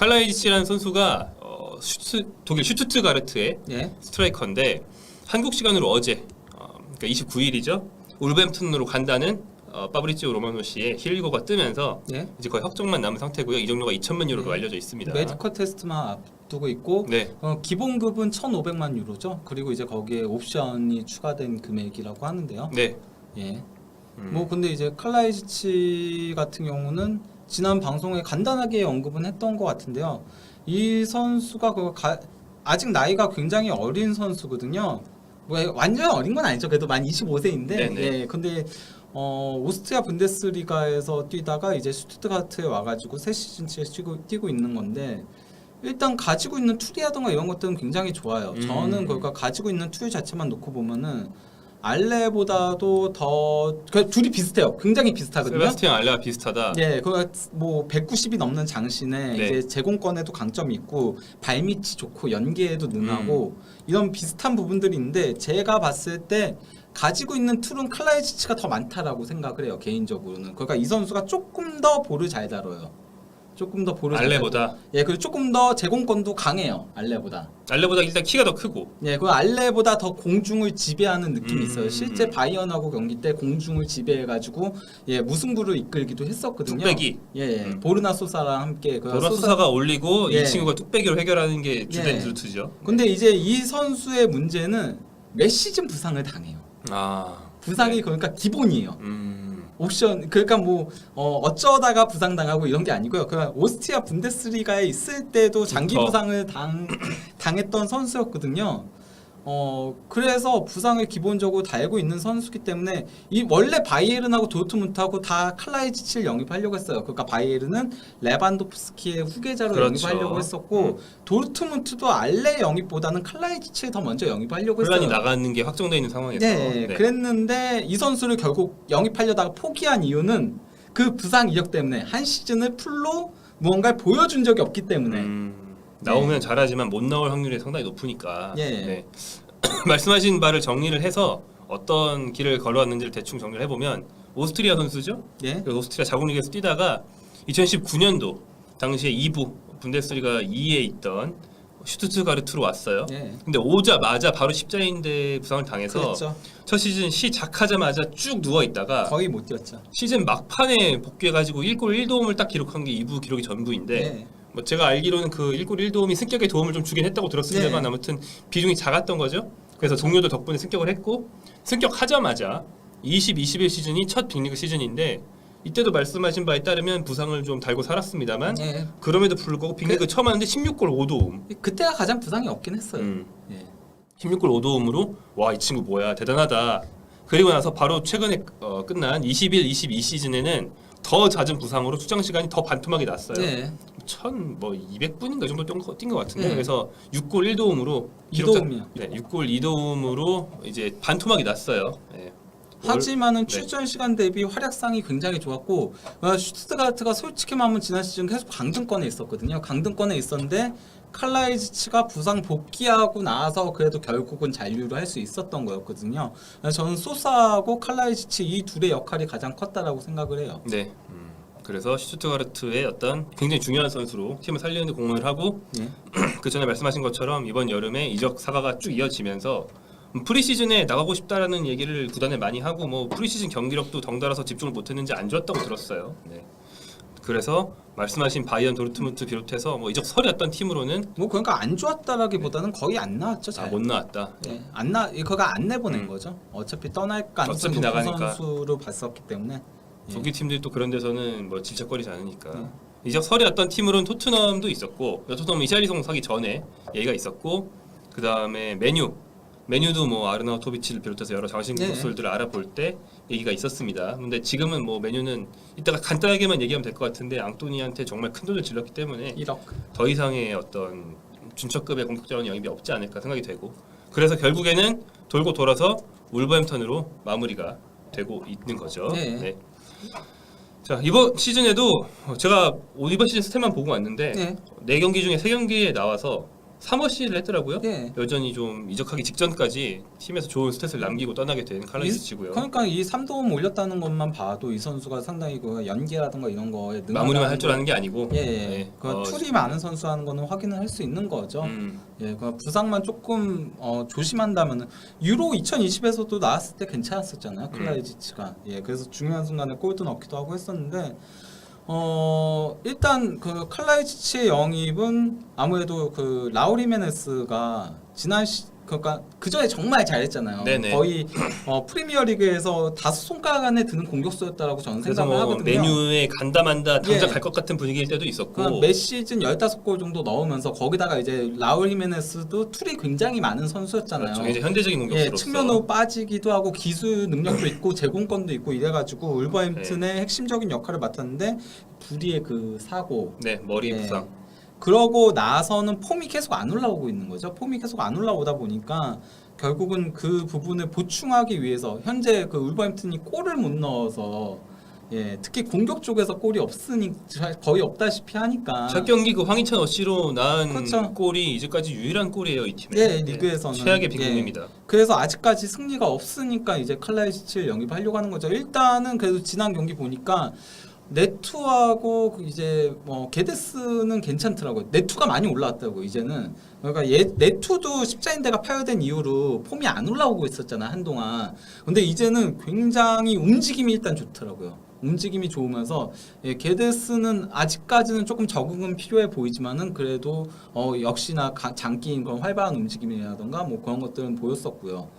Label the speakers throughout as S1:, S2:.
S1: 칼라이지치라는 선수가 독일 슈투트가르트의
S2: 예.
S1: 스트라이커인데 한국 시간으로 어제 그러니까 29일이죠. 울버햄튼으로 간다는 파브리치오 로마노 씨의 힐리고가 뜨면서
S2: 예.
S1: 이제 거의 확정만 남은 상태고요. 이적료가 2천만 유로로
S2: 네.
S1: 알려져 있습니다.
S2: 메디컬 테스트만 앞두고 있고
S1: 네.
S2: 기본급은 1,500만 유로죠. 그리고 이제 거기에 옵션이 추가된 금액이라고 하는데요.
S1: 네.
S2: 예. 뭐 근데 이제 칼라이지치 같은 경우는 지난 방송에 간단하게 언급은 했던 것 같은데요. 이 선수가 아직 나이가 굉장히 어린 선수거든요. 뭐 완전 어린 건 아니죠. 그래도 만 25세인데.
S1: 네네.
S2: 예. 근데 오스트리아 분데스리가에서 뛰다가 이제 슈투트가르트에 와가지고 새 시즌째 뛰고 있는 건데 일단 가지고 있는 툴이라던가 이런 것들은 굉장히 좋아요. 저는 그러니까 가지고 있는 툴 자체만 놓고 보면은 알레보다도 더 둘이 비슷해요. 굉장히 비슷하거든요.
S1: 세바스티안 알레와 비슷하다.
S2: 예, 뭐 190이 넘는 장신에
S1: 네.
S2: 이제 제공권에도 강점이 있고 발밑이 좋고 연계에도 능하고 이런 비슷한 부분들이 있는데 제가 봤을 때 가지고 있는 툴은 칼라이지치가 더 많다라고 생각을 해요. 개인적으로는. 그러니까 이 선수가 조금 더 볼을 잘 다뤄요. 조금 더 볼을
S1: 알레보다.
S2: 잘 예, 그리고 조금 더 제공권도 강해요. 알레보다.
S1: 알레보다 일단 키가 더 크고.
S2: 예, 그 알레보다 더 공중을 지배하는 느낌이 있어요. 실제 바이언하고 경기 때 공중을 지배해가지고 예 무승부를 이끌기도 했었거든요.
S1: 뚝배기.
S2: 예, 보르나 소사랑 함께
S1: 보르나 소사가 올리고
S2: 예.
S1: 이 친구가 뚝배기로 해결하는 게 주된
S2: 예.
S1: 루트죠.
S2: 근데 이제 이 선수의 문제는 몇 시즌 부상을 당해요. 부상이
S1: 네.
S2: 그러니까 기본이에요. 옵션 그러니까 뭐 어쩌다가 부상당하고 이런 게 아니고요. 그 오스트리아 분데스리가에 있을 때도 장기 부상을 당했던 선수였거든요. 그래서 부상을 기본적으로 달고 있는 선수기 때문에 이 원래 바이에른하고 도르트문트하고 다 칼라이지치를 영입하려고 했어요. 그러니까 바이에른은 레반도프스키의 후계자로
S1: 그렇죠.
S2: 영입하려고 했었고 도르트문트도 알레 영입보다는 칼라이지치를 더 먼저 영입하려고 했어요.
S1: 혼란이 나가는 게 확정되어 있는 상황에서.
S2: 네, 그랬는데 이 선수를 결국 영입하려다가 포기한 이유는 그 부상 이력 때문에 한 시즌을 풀로 무언가를 보여준 적이 없기 때문에
S1: 나오면 잘하지만 못 나올 확률이 상당히 높으니까.
S2: 예.
S1: 네. 말씀하신 바를 정리를 해서 어떤 길을 걸어왔는지를 대충 정리를 해보면 오스트리아 선수죠.
S2: 예.
S1: 그래서 오스트리아 자국리그에서 뛰다가 2019년도 당시에 2부 분데스리가 2위에 있던 슈투트가르트로 왔어요.
S2: 예.
S1: 근데 오자마자 바로 십자인대 부상을 당해서
S2: 그렇죠.
S1: 첫 시즌 시작하자마자 쭉 누워 있다가
S2: 거의 못 뛰었죠.
S1: 시즌 막판에 복귀해가지고 1골 1도움을 딱 기록한 게 2부 기록이 전부인데
S2: 예.
S1: 뭐 제가 알기로는 그 1골 1도움이 승격에 도움을 좀 주긴 했다고 들었습니다만
S2: 네.
S1: 아무튼 비중이 작았던 거죠. 그래서 동료들 덕분에 승격을 했고 승격하자마자 20-21 시즌이 첫 빅리그 시즌인데 이때도 말씀하신 바에 따르면 부상을 좀 달고 살았습니다만
S2: 예.
S1: 그럼에도 불구하고 빅리그 처음 하는데 16골 5도움
S2: 그때가 가장 부상이 없긴 했어요. 예.
S1: 16골 5도움으로 와 이 친구 뭐야 대단하다. 그리고 나서 바로 최근에 끝난 21-22 시즌에는 더 잦은 부상으로出장 시간이 더 반토막이 났어요.
S2: 네.
S1: 200분인가 정도 뛴 것 같은데
S2: 네.
S1: 그래서 6골 1도움으로
S2: 2도움이요.
S1: 네, 6골 2도움으로 이제 반토막이 났어요. 네.
S2: 하지만은 출전 시간 대비 활약상이 굉장히 좋았고 슈투트가르트가 솔직히 말하면 지난 시즌 계속 강등권에 있었거든요. 강등권에 있었는데 칼라이지치가 부상 복귀하고 나서 그래도 결국은 잔류를 할 수 있었던 거였거든요. 저는 소사하고 칼라이지치 이 둘의 역할이 가장 컸다라고 생각을 해요.
S1: 네. 그래서 슈투트가르트의 어떤 굉장히 중요한 선수로 팀을 살리는 데 공헌을 하고
S2: 예.
S1: 그 전에 말씀하신 것처럼 이번 여름에 이적 사과가 쭉 이어지면서 프리시즌에 나가고 싶다라는 얘기를 구단에 많이 하고 뭐 프리시즌 경기력도 덩달아서 집중을 못했는지 안 좋았다고 들었어요. 네. 그래서 말씀하신 바이언 도르트문트 비롯해서 뭐 이적 설이었던 팀으로는
S2: 뭐 그러니까 안 좋았다라기보다는 거의 안 나왔죠. 잘.
S1: 못 나왔다.
S2: 예, 그가 안 내보낸 거죠. 어차피 떠날 가능성이
S1: 어차피
S2: 높은
S1: 나가니까.
S2: 선수로 봤었기 때문에. 예.
S1: 독일 팀들이 또 그런 데서는 뭐 질척거리지 않으니까 이적 설이었던 팀으로는 토트넘도 있었고 토트넘 이샤리송 사기 전에 얘기가 있었고 그 다음에 메뉴도 뭐 아르나우토비치를 비롯해서 여러 장신 선수들을 알아볼 때 얘기가 있었습니다. 근데 지금은 뭐 메뉴는 이따가 간단하게만 얘기하면 될 것 같은데 앙토니한테 정말 큰 돈을 질렀기 때문에
S2: 1억.
S1: 더 이상의 어떤 준척급의 공격자원 영입이 없지 않을까 생각이 되고 그래서 결국에는 돌고 돌아서 울버햄턴으로 마무리가 되고 있는 거죠.
S2: 네.
S1: 네. 자 이번 시즌에도 제가 이번 시즌 스탯만 보고 왔는데
S2: 네.
S1: 4경기 중에 3경기에 나와서 3어시를 했더라고요.
S2: 예.
S1: 여전히 좀 이적하기 직전까지 팀에서 좋은 스탯을 남기고 떠나게 된 칼라이치치고요.
S2: 그러니까 이 3도움 올렸다는 것만 봐도 이 선수가 상당히 그 연기라든가 이런 거에
S1: 마무리만 할 줄 아는 게 아니고
S2: 예,
S1: 네.
S2: 그 툴이 많은 선수라는 거는 확인을 할 수 있는 거죠. 예, 그 부상만 조금 조심한다면은 유로 2020에서도 나왔을 때 괜찮았었잖아요. 클라이지치가. 예, 그래서 중요한 순간에 골도 넣기도 하고 했었는데 일단 그 칼라이치치의 영입은 아무래도 그 라우리 메네스가 그러니까 그 전에 정말 잘했잖아요.
S1: 네네.
S2: 거의 프리미어리그에서 다섯 손가락 안에 드는 공격수였다라고 저는
S1: 그래서
S2: 생각을
S1: 뭐
S2: 하거든요.
S1: 메뉴에 간다만다 당장
S2: 예.
S1: 갈 것 같은 분위기일 때도 있었고
S2: 그러니까 매 시즌 15골 정도 넣으면서 거기다가 이제 라울 히메네스도 툴이 굉장히 많은 선수였잖아요.
S1: 그렇죠. 이제 현대적인
S2: 예,
S1: 공격수로서
S2: 측면으로 빠지기도 하고 기술 능력도 있고 제공권도 있고 이래가지고 울버햄튼의 핵심적인 역할을 맡았는데 불의의 그 사고.
S1: 네 머리
S2: 예.
S1: 부상.
S2: 그러고 나서는 폼이 계속 안 올라오고 있는 거죠. 폼이 계속 안 올라오다 보니까 결국은 그 부분을 보충하기 위해서 현재 그 울버햄튼이 골을 못 넣어서 예, 특히 공격 쪽에서 골이 없으니 거의 없다시피 하니까
S1: 첫 경기 그 황희찬 어시로 낳은
S2: 그렇죠.
S1: 골이 이제까지 유일한 골이에요 이 팀에.
S2: 예, 리그에서는
S1: 최악의 빈공입니다.
S2: 그래서 아직까지 승리가 없으니까 이제 칼라이치치를 영입하려고 하는 거죠. 일단은 그래도 지난 경기 보니까 네투하고 그 이제 게데스는 괜찮더라고요. 네투가 많이 올라왔다고 이제는. 그러니까 네투도 십자인대가 파열된 이후로 폼이 안 올라오고 있었잖아 한동안. 근데 이제는 굉장히 움직임이 일단 좋더라고요. 움직임이 좋으면서 게데스는 아직까지는 조금 적응은 필요해 보이지만은 그래도 역시나 장기인 그런 활발한 움직임이라던가 뭐 그런 것들은 보였었고요.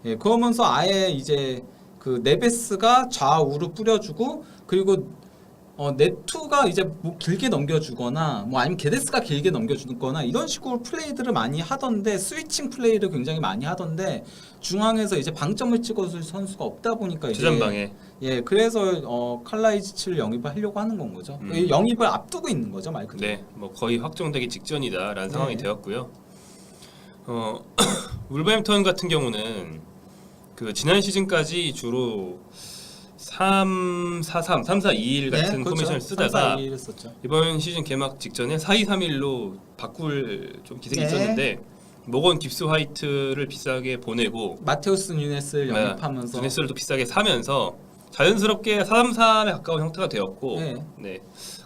S2: 예, 그러면서 아예 이제 그 네베스가 좌우로 뿌려주고 그리고 네투가 이제 뭐 길게 넘겨주거나 뭐 아니면 게데스가 길게 넘겨주거나 이런 식으로 플레이들을 많이 하던데 스위칭 플레이를 굉장히 많이 하던데 중앙에서 이제 방점을 찍어줄 선수가 없다 보니까 이제
S1: 주전방에
S2: 예 그래서 칼라이치치를 영입을 하려고 하는 건 거죠. 영입을 앞두고 있는 거죠 말 그대로.
S1: 네, 뭐 거의 확정되기 직전이다라는 상황이
S2: 네.
S1: 되었고요. 울버햄턴 같은 경우는 그 지난 시즌까지 주로 3-4-3, 3-4-2-1 같은 포메이션을 쓰다가
S2: 3-4-2-1 했었죠.
S1: 이번 시즌 개막 직전에 4-2-3-1로 바꿀 좀 기색이
S2: 네.
S1: 있었는데 모건 깁스 화이트를 비싸게 보내고
S2: 마테우스 누네스를 영입하면서
S1: 누네스를 또 비싸게 사면서 자연스럽게 4-3-3에 가까운 형태가 되었고
S2: 네.
S1: 네.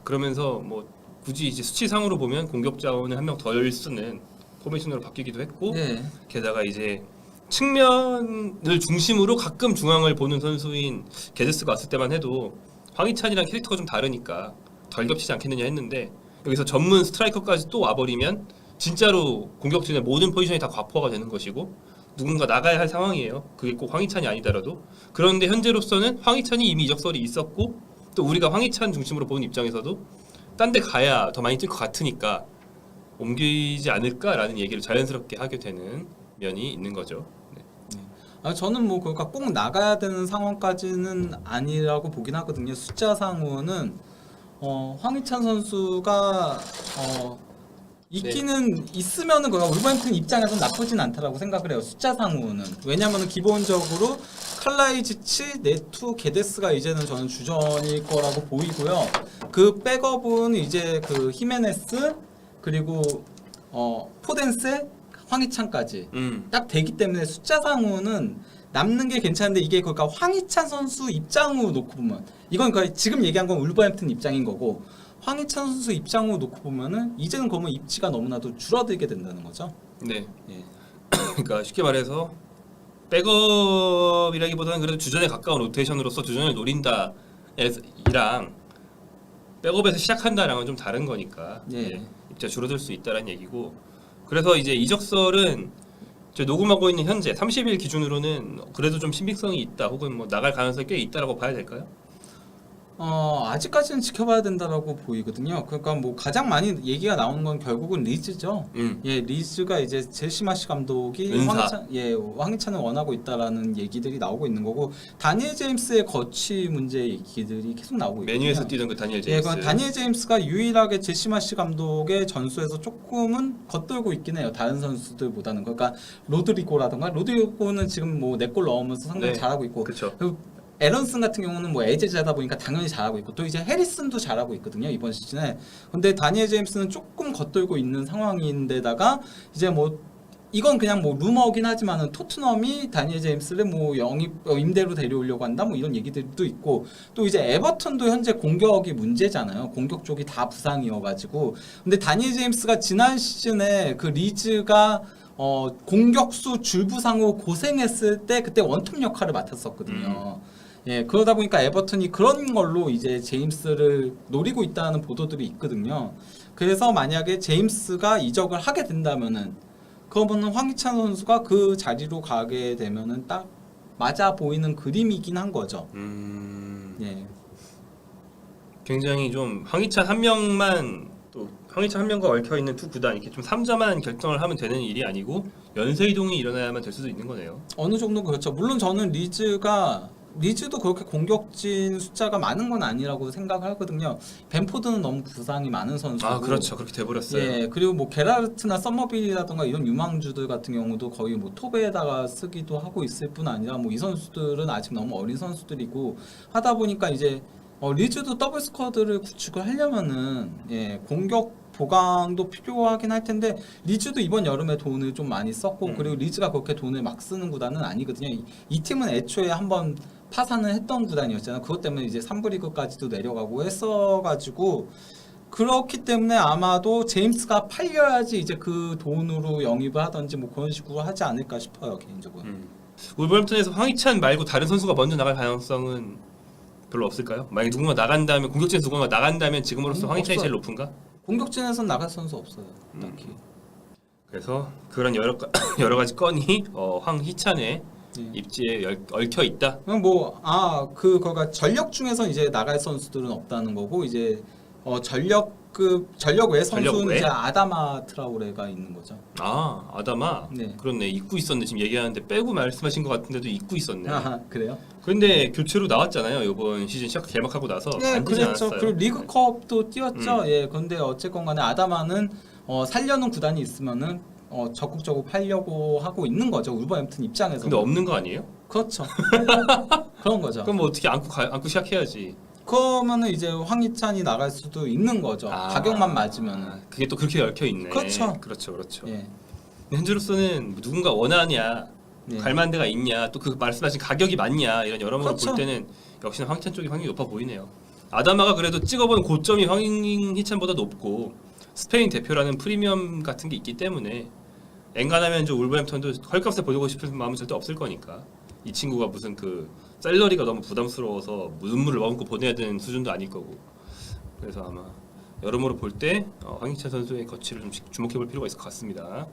S1: 그러면서 뭐 굳이 이제 수치상으로 보면 공격 자원을 한 명 덜 쓰는 포메이션으로 바뀌기도 했고
S2: 네.
S1: 게다가 이제 측면을 중심으로 가끔 중앙을 보는 선수인 게데스가 왔을 때만 해도 황희찬이랑 캐릭터가 좀 다르니까 덜 겹치지 않겠느냐 했는데 여기서 전문 스트라이커까지 또 와버리면 진짜로 공격진의 모든 포지션이 다 과포화가 되는 것이고 누군가 나가야 할 상황이에요. 그게 꼭 황희찬이 아니더라도. 그런데 현재로서는 황희찬이 이미 이적설이 있었고 또 우리가 황희찬 중심으로 보는 입장에서도 딴 데 가야 더 많이 뛸 것 같으니까 옮기지 않을까라는 얘기를 자연스럽게 하게 되는 면이 있는 거죠.
S2: 저는 뭐 그러니까 꼭 나가야 되는 상황까지는 아니라고 보긴 하거든요. 숫자상으로는 황희찬 선수가 있기는 있으면은 그가 울버햄튼 입장에서는 나쁘진 않다라고 생각을 해요. 숫자상으로는. 왜냐면은 기본적으로 칼라이지치, 네투, 게데스가 이제는 저는 주전일 거라고 보이고요. 그 백업은 이제 그 히메네스 그리고 포덴세, 황희찬까지 딱 되기 때문에 숫자상으로는 남는 게 괜찮은데 이게 그러니까 황희찬 선수 입장으로 놓고 보면 이건 거의 지금 얘기한 건 울버햄튼 입장인 거고 황희찬 선수 입장으로 놓고 보면은 이제는 그러면 입지가 너무나도 줄어들게 된다는 거죠.
S1: 네.
S2: 예.
S1: 그러니까 쉽게 말해서 백업이라기보다는 그래도 주전에 가까운 로테이션으로서 주전을 노린다 이랑 백업에서 시작한다랑은 좀 다른 거니까
S2: 예.
S1: 입지가 줄어들 수 있다는 얘기고 그래서 이제 이적설은 저 녹음하고 있는 현재 30일 기준으로는 그래도 좀 신빙성이 있다 혹은 뭐 나갈 가능성이 꽤 있다라고 봐야 될까요?
S2: 아직까지는 지켜봐야 된다라고 보이거든요. 그러니까 뭐 가장 많이 얘기가 나오는 건 결국은 리즈죠. 예, 리즈가 이제 제시마시 감독이
S1: 은사.
S2: 황희찬을 원하고 있다라는 얘기들이 나오고 있는 거고 다니엘 제임스의 거취 문제 얘기들이 계속 나오고 있거든요.
S1: 메뉴에서 뛰던 그 다니엘
S2: 예,
S1: 제임스.
S2: 그러니까 다니엘 제임스가 유일하게 제시마시 감독의 전수에서 조금은 겉돌고 있긴 해요. 다른 선수들보다는. 그러니까 로드리고라던가 로드리고는 지금 뭐 4골 넣으면서 상당히
S1: 네.
S2: 잘하고 있고
S1: 그렇죠.
S2: 에런슨 같은 경우는 뭐 에제자다 보니까 당연히 잘하고 있고 또 이제 해리슨도 잘하고 있거든요 이번 시즌에. 근데 다니엘 제임스는 조금 겉돌고 있는 상황인데다가 이제 뭐 이건 그냥 뭐 루머긴 하지만은 토트넘이 다니엘 제임스를 뭐 임대로 데려오려고 한다 뭐 이런 얘기들도 있고 또 이제 에버턴도 현재 공격이 문제잖아요. 공격 쪽이 다 부상이어가지고. 근데 다니엘 제임스가 지난 시즌에 그 리즈가 공격수 줄부상으로 고생했을 때 그때 원톱 역할을 맡았었거든요. 예, 그러다 보니까 에버턴이 그런 걸로 이제 제임스를 노리고 있다는 보도들이 있거든요. 그래서 만약에 제임스가 이적을 하게 된다면은 그러면은 황희찬 선수가 그 자리로 가게 되면은 딱 맞아 보이는 그림이긴 한 거죠. 예.
S1: 굉장히 좀 황희찬 한 명만 또 황희찬 한 명과 얽혀 있는 두 구단 이렇게 좀 3자만 결정을 하면 되는 일이 아니고 연쇄 이동이 일어나야만 될 수도 있는 거네요.
S2: 어느 정도 그렇죠. 물론 저는 리즈도 그렇게 공격진 숫자가 많은 건 아니라고 생각하거든요. 벤포드는 너무 부상이 많은 선수고.
S1: 아 그렇죠. 그렇게 돼버렸어요.
S2: 예, 그리고 뭐 게라르트나 썸머빌이라던가 이런 유망주들 같은 경우도 거의 뭐 톱에다가 쓰기도 하고 있을 뿐 아니라 뭐 이 선수들은 아직 너무 어린 선수들이고 하다 보니까 이제 리즈도 더블 스쿼드를 구축을 하려면은 예, 공격 보강도 필요하긴 할 텐데 리즈도 이번 여름에 돈을 좀 많이 썼고 그리고 리즈가 그렇게 돈을 막 쓰는 구단은 아니거든요. 이 팀은 애초에 한번 파산을 했던 구단이었잖아요. 그것 때문에 이제 3부 리그까지도 내려가고 했어가지고 그렇기 때문에 아마도 제임스가 팔려야지 이제 그 돈으로 영입을 하든지 뭐 그런 식으로 하지 않을까 싶어요 개인적으로.
S1: 울버햄튼에서 황희찬 말고 다른 선수가 먼저 나갈 가능성은 별로 없을까요? 만약 누군가 나간다면 공격진에서 누군가 나간다면 지금으로서 황희찬이
S2: 없어요.
S1: 제일 높은가?
S2: 공격진에선 나갈 선수 없어요 딱히.
S1: 그래서 그런 여러 가지 건이 황희찬의
S2: 예.
S1: 입지에 얽혀 있다.
S2: 그럼 그거가 전력 중에서 이제 나갈 선수들은 없다는 거고 이제 전력 외 선수는
S1: 외?
S2: 이제 아다마 트라우레가 있는 거죠.
S1: 아 아다마.
S2: 네.
S1: 그렇네. 잊고 있었네. 지금 얘기하는데 빼고 말씀하신 것 같은데도 잊고 있었네.
S2: 아 그래요?
S1: 그런데 교체로 나왔잖아요. 이번 시즌 시작 개막하고 나서
S2: 예,
S1: 안 되지
S2: 그랬죠.
S1: 않았어요.
S2: 그리고 리그컵도 뛰었죠. 예, 그런데 어쨌건간에 아다마는 살려는 구단이 있으면은 적극적으로 팔려고 하고 있는 거죠. 울버햄튼 입장에서.
S1: 근데 없는 거 아니에요?
S2: 그렇죠. 그런 거죠.
S1: 그럼 뭐 어떻게 안고 시작해야지.
S2: 그러면은 이제 황희찬이 나갈 수도 있는 거죠. 가격만 맞으면은.
S1: 그게 또 그렇게 얽혀 있네.
S2: 그렇죠.
S1: 그렇죠.
S2: 예.
S1: 근데 현재로서는 누군가 원하냐,
S2: 예.
S1: 갈 만한 데가 있냐, 또 그 말씀하신 가격이 맞냐 이런 여러모로
S2: 그렇죠.
S1: 볼 때는 역시나 황희찬 쪽이 확률이 높아 보이네요. 아다마가 그래도 찍어본 고점이 황희찬보다 높고 스페인 대표라는 프리미엄 같은 게 있기 때문에 엔간하면 저 울버햄턴도 헐값에 보내고 싶은 마음은 절대 없을 거니까 이 친구가 무슨 그 셀러리가 너무 부담스러워서 눈물을 머금고 보내야 되는 수준도 아닐 거고 그래서 아마 여러모로 볼 때 황희찬 선수의 거취를 좀 주목해 볼 필요가 있을 것 같습니다.